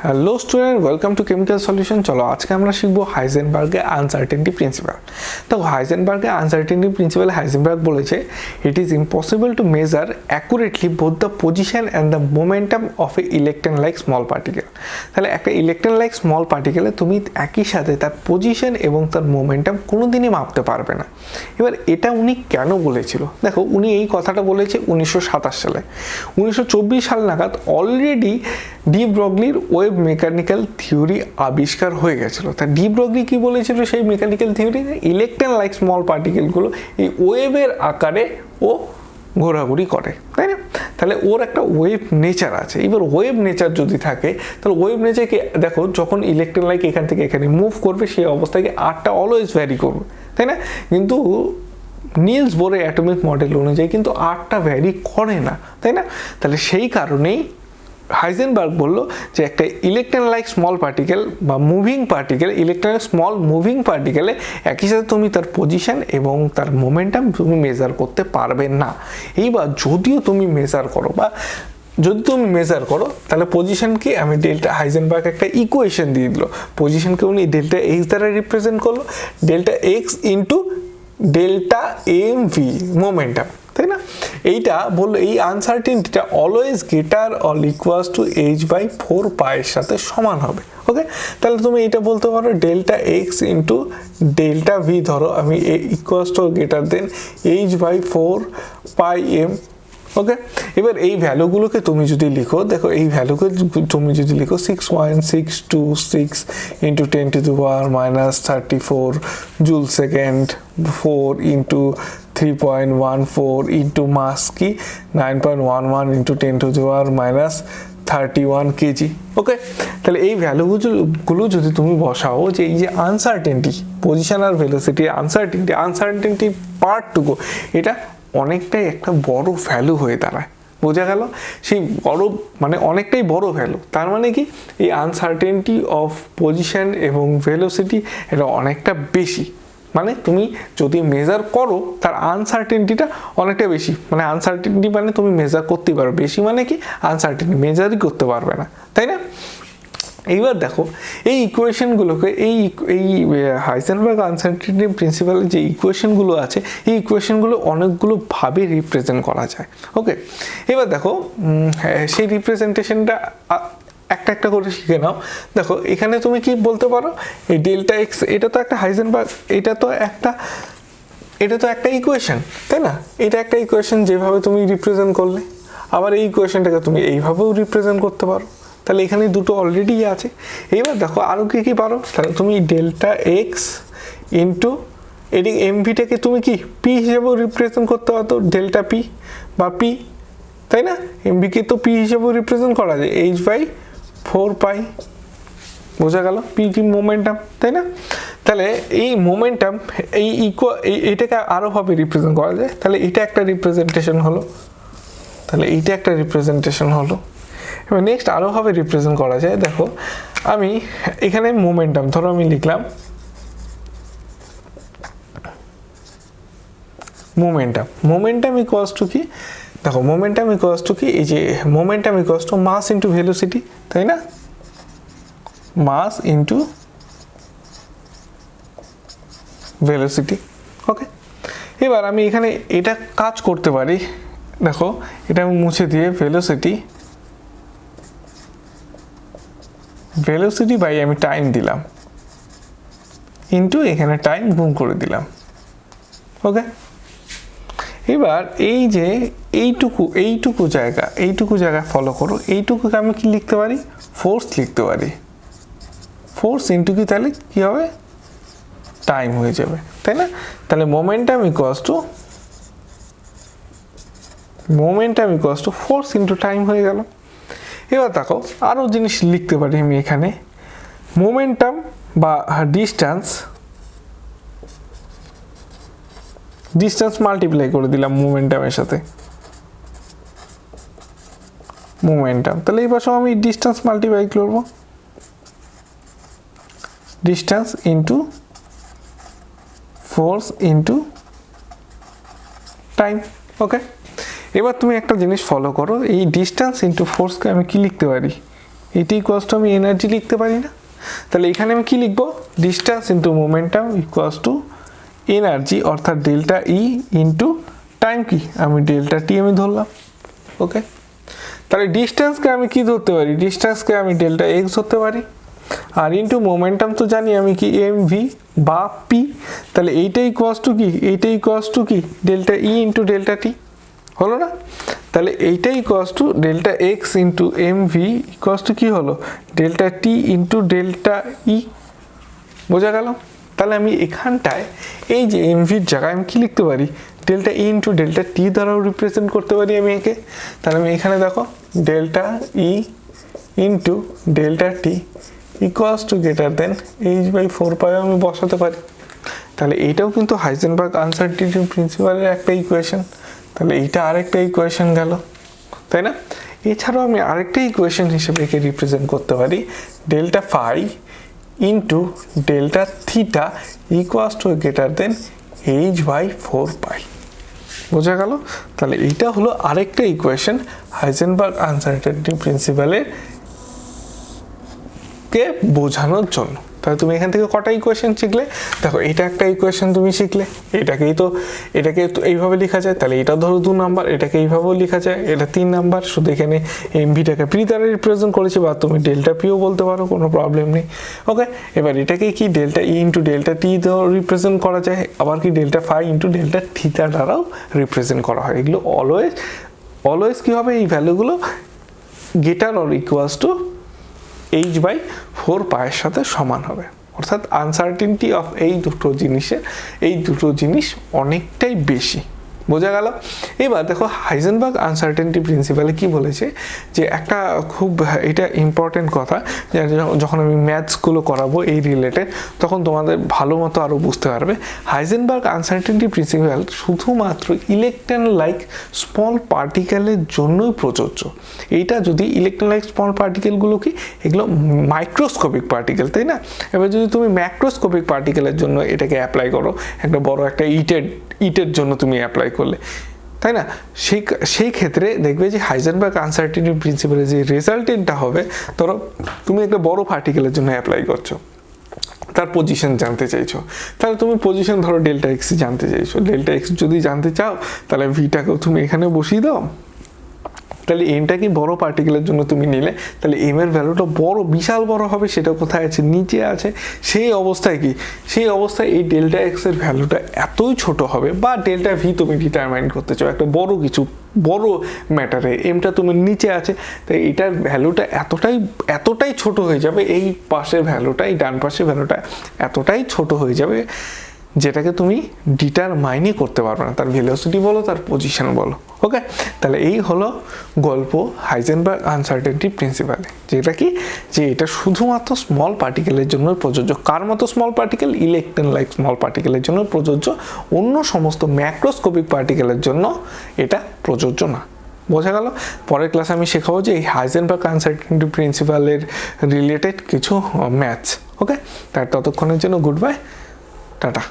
Hello student, welcome to chemical solution. চলো আজকে আমরা শিখবো হাইজেনবার্গের আনসার্টেনিটি প্রিন্সিপাল। তো হাইজেনবার্গের আনসার্টেনিটি প্রিন্সিপাল হাইজেনবার্গ বলেছে it is impossible to measure accurately both the position and the momentum of A electron like small particle. তাহলে একটা electron like small পার্টিকেলে তুমি একই সাথে তার পজিশন এবং তার মোমেন্টাম কোনোদিনই মাপতে পারবে না। এবার এটা উনি কেন বলেছিল? দেখো, উনি এই কথাটা বলেছে 1927 সালে। 1924 সাল নাগাদ অলরেডি ডি ব্রগলির ওয়েভ মেকানিক্যাল থিওরি আবিষ্কার হয়ে গেছিলো। তা ডি ব্রগলি কী বলেছিল সেই mechanical theory? Electron like small পার্টিকেলগুলো এই ওয়েভের আকারে ও ঘোরাঘুরি করে, তাই না? তাহলে ওর একটা ওয়েভ নেচার আছে। এবার ওয়েভ নেচার যদি থাকে তাহলে ওয়েভ নেচারকে দেখো, যখন ইলেকট্রন লাইক এখান থেকে এখানে মুভ করবে সেই অবস্থাকে আরটা অলওয়েজ ভ্যারি করবে, তাই না? কিন্তু নিলস বোরের অ্যাটমিক মডেল অনুযায়ী কিন্তু আরটা ভ্যারি করে না, তাই না? তাহলে সেই কারণেই হাইজেনবার্গ বলল যে একটা ইলেকট্রন লাইক স্মল পার্টিকেল বা moving particle, electron small moving পার্টিকেলে একই সাথে তুমি তার পজিশন এবং তার মোমেন্টাম তুমি মেজার করতে পারবে না। এইবার যদিও তুমি মেজার করো বা যদি তুমি মেজার করো তাহলে পজিশনকে আমি ডেল্টা, হাইজেনবার্গ একটা ইকুয়েশন দিয়ে দিল, পজিশনকে উনি ডেল্টা এক্স দ্বারা রিপ্রেজেন্ট করলো, delta X into delta M V momentum, তাই না? এইটা বললো এই আনসার্টেনিটিটা always greater or equals to h/4 পাইয়ের সাথে সমান হবে। ওকে, তাহলে তুমি এটা বলতে পারো delta X into delta V, ধরো আমি equals to greater than h/4 pi M. Okay, এবার এই ভ্যালুগুলোকে তুমি যদি লিখো, দেখো এই ভ্যালুকে তুমি যদি লিখো 6.626 into 10⁻³ joule second, 4 into 3.14 into mass কি 9.11 ইন্টু 10⁻31 কেজি। ওকে, তাহলে এই ভ্যালুগুলো যদি তুমি বসাও যে এই যে আনসার্টেনিটি, পজিশন আর ভেলোসিটি আনসার্টেনিটি পার্টটুকু, এটা অনেকটাই একটা বড় ভ্যালু হয়ে দাঁড়ায়। বোঝা গেল? সেই বড় মানে অনেকটাই বড় ভ্যালু। তার মানে কি এই আনসার্টেনিটি অফ পজিশন এবং ভেলোসিটি এটা অনেকটা বেশি। মানে তুমি যদি মেজার করো তার আনসার্টেনিটিটা অনেকটা বেশি। মানে আনসার্টেনিটি মানে তুমি মেজার করতে পারো, বেশি মানে কি আনসার্টেনিটি মেজারই করতে পারবে না, তাই না? এইবার দেখো এই ইকুয়েশনগুলোকে এই হাইজেনবার্গ আনসার্টেনিটি প্রিন্সিপালের যে ইকুয়েশনগুলো আছে এই ইকুয়েশনগুলো অনেকগুলো ভাবে রিপ্রেজেন্ট করা যায়। ওকে, এবার দেখো সেই রিপ্রেজেন্টেশনটা একটা একটা করে শিখে নাও। দেখো এখানে তুমি কি বলতে পারো, এই ডেল্টা এক্স এটা তো একটা হাইজেনবার্গ, এটা তো একটা ইকুয়েশন, তাই না? এটা একটা ইকুয়েশন যেভাবে তুমি রিপ্রেজেন্ট করলে, আবার এই ইকুয়েশনটাকে তুমি এইভাবেও রিপ্রেজেন্ট করতে পারো। তাহলে এখানে দুটো অলরেডি আছে। এইবার দেখো আরও কী পারো, তাহলে তুমি ডেল্টা এক্স ইন্টু এটি এমভিটাকে তুমি কি পি হিসেবেও রিপ্রেজেন্ট করতে পারতো, ডেল্টা পি বা পি, তাই না? এমভিকে তো পি হিসেবেও রিপ্রেজেন্ট করা যায় h/4 পাই। বোঝা গেল? পি কি মোমেন্টাম, তাই না? তাহলে এই মোমেন্টাম এইটাকে আরোভাবে রিপ্রেজেন্ট করা যায়। তাহলে এটা একটা রিপ্রেজেন্টেশন হলো, এবার নেক্সট আরোভাবে রিপ্রেজেন্ট করা যায়। দেখো আমি এখানে মোমেন্টাম, ধরো আমি লিখলাম মোমেন্টাম ইকুয়ালস টু কি? দেখো মোমেন্টাম ইকুয়ালস টু কি, এই যে momentum equals to mass into velocity, তাই না? মাস ইন্টু ভেলোসিটি। ওকে, এবার আমি এখানে এটা কাজ করতে পারি। দেখো এটা আমি মুছে দিয়ে ভেলোসিটি বাই আমি টাইম দিলাম ইন্টু এখানে টাইম গুণ করে দিলাম। ওকে, এবার এই যে এইটুকু জায়গা ফলো করো, এইটুকুকে আমি কি লিখতে পারি? ফোর্স লিখতে পারি। ফোর্স ইন্টু কি, তাহলে কি হবে? টাইম হয়ে যাবে, তাই না? তাহলে momentum equals to force into time হয়ে গেল। এবার দেখো আরও জিনিস লিখতে পারি আমি এখানে, মোমেন্টাম বা ডিস্টেন্স মাল্টিপ্লাই করে দিলাম মোমেন্টামের সাথে মোমেন্টাম। তাহলে এই পাশে আমি ডিস্টেন্স মাল্টিপ্লাই করবো, distance into force into time. Okay, এবার তুমি একটা জিনিস ফলো করো, এই ডিস্টেন্স ইন্টু ফোর্সকে আমি কি লিখতে পারি? এটা ইকুয়ালস টু আমি এনার্জি লিখতে পারি না? তাহলে এখানে আমি কি লিখবো, distance into momentum equals two energy অর্থাৎ ডেল্টা ই ইন্টু টাইম কি আমি ডেল্টা টি আমি ধরলাম। ওকে, তাহলে ডিস্টেন্সকে আমি কি ধরতে পারি, ডিস্টেন্সকে আমি ডেল্টা এক্স ধরতে পারি, আর ইন্টু মোমেন্টাম তো জানি আমি কি এম ভি বা পি। তাহলে এইটা ইকুয়ালস টু কি, এইটা ইকুয়ালস টু কি delta E into delta T, হলো না? তাহলে এইটা equals to delta X into M V equals to কী হলো, delta T into delta E. বোঝা গেল? তাহলে আমি এখানটায় এই যে এম ভির জায়গায় আমি কী লিখতে পারি, ডেল্টা ই ইন্টু ডেল্টা টি দ্বারাও রিপ্রেজেন্ট করতে পারি আমি একে। তাহলে আমি এখানে দেখো delta E into delta T equals to greater than h/4 আমি বসাতে পারি। তাহলে এইটাও কিন্তু হাইজেনবার্গ আনসার্টেনিটি প্রিন্সিপালের একটা ইকুয়েশন। তাহলে এইটা আরেকটা ইকুয়েশন গেল, তাই না? এছাড়াও আমি আরেকটা ইকুয়েশন হিসেবে একে রিপ্রেজেন্ট করতে পারি, delta phi into delta theta equals to greater than h/4 বোঝা গেল? তাহলে এইটা হলো আরেকটা ইকুয়েশন হাইজেনবার্গ আনসার্টেনিটি প্রিন্সিপালের কে বোঝানোর জন্য। তাহলে তুমি এখান থেকে কটা ইকুয়েশন শিখলে, দেখো এটা একটা ইকুয়েশন তুমি শিখলে, এটাকে তো এইভাবে লেখা যায়, তাহলে এটা ধরো 2 নাম্বার, এটাকে এইভাবেও লেখা যায়, এটা 3 নাম্বার। শুধু এখানে এমভিটাকে পি দ্বারা রিপ্রেজেন্ট করেছি, বা তুমি ডেল্টা পিও বলতে পারো, কোনো প্রবলেম নেই। ওকে, এবার এটাকে কি delta E into delta T দ্বারা রিপ্রেজেন্ট করা যায়, আবার কি delta phi into delta theta দ্বারাও রিপ্রেজেন্ট করা হয়। এগুলো অলওয়েজ কী হবে, এই ভ্যালুগুলো greater or equals to h/4 সাথে সমান হবে। অর্থাৎ আনসার্টেনিটি অফ এই দুটো জিনিস অনেকটাই বেশি। বোঝা গেল? এবার দেখো হাইজেনবার্গ আনসার্টেনিটি প্রিন্সিপালে কি বলেছে, যে একটা খুব এটা ইম্পর্টেন্ট কথা, যখন আমি ম্যাথসগুলো করাবো এই রিলেটেড, তখন তোমাদের ভালো মতো আরও বুঝতে পারবে। হাইজেনবার্গ আনসার্টেনিটি প্রিন্সিপাল শুধুমাত্র ইলেকট্রন লাইক স্মল পার্টিকেলের জন্যই প্রযোজ্য। এইটা যদি ইলেকট্রন লাইক স্মল পার্টিকেলগুলো কি, এগুলো মাইক্রোস্কোপিক পার্টিকেল, তাই না? এবার যদি তুমি ম্যাক্রোস্কোপিক পার্টিকেলের জন্য এটাকে অ্যাপ্লাই করো, একটা বড় একটা ইটের জন্য তুমি অ্যাপ্লাই করলে, তাই না? সেই ক্ষেত্রে দেখবে যে হাইজেনবার্গ আনসার্টেনিটি প্রিন্সিপালের যে রেজাল্টেন্টটা হবে, ধরো তুমি একটা বড় পার্টিকেলের জন্য অ্যাপ্লাই করছো, তার পজিশন জানতে চাইছো, তাহলে তুমি পজিশন ধরো ডেল্টা এক্স জানতে চাইছো। ডেল্টা এক্স যদি জানতে চাও, তাহলে ভিটাকেও তুমি এখানে বসিয়ে দাও। তাহলে এমটা কি বড় পার্টিকেলের জন্য তুমি নিলে, তাহলে এম এর ভ্যালুটা বিশাল বড় হবে, সেটা কোথায় আছে, নিচে আছে। সেই অবস্থায় এই ডেল্টা এক্স এর ভ্যালুটা এতই ছোট হবে, বা ডেল্টা ভি তুমি ডিটারমাইন করতে চাও একটা বড় ম্যাটারে, এমটা তুমি নিচে আছে, তাই এটার ভ্যালুটা এতটাই ছোট হয়ে যাবে, এই পাশের ভ্যালুটা, এই ডান পাশের ভ্যালুটা এতটাই ছোট হয়ে যাবে, যেটাকে তুমি ডিটারমাইনই করতে পারবে না, তার ভেলোসিটি বলো, তার পজিশন বলো। ওকে, তাহলে এই হলো গল্প হাইজেনবার্গ আনসার্টেনিটি প্রিন্সিপালে, যেটা কি, যে এটা শুধুমাত্র স্মল পার্টিকেলের জন্য প্রযোজ্য। কার মতো small particle? Electron like small পার্টিকেলের জন্য প্রযোজ্য, অন্য সমস্ত ম্যাক্রোস্কোপিক পার্টিকেলের জন্য এটা প্রযোজ্য না। বোঝা গেল? পরের ক্লাসে আমি শেখাবো যে এই হাইজেনবার্গ আনসার্টেনিটি প্রিন্সিপালের রিলেটেড কিছু ম্যাথস। ওকে, তার ততক্ষণের জন্য গুড বাই, টাটা।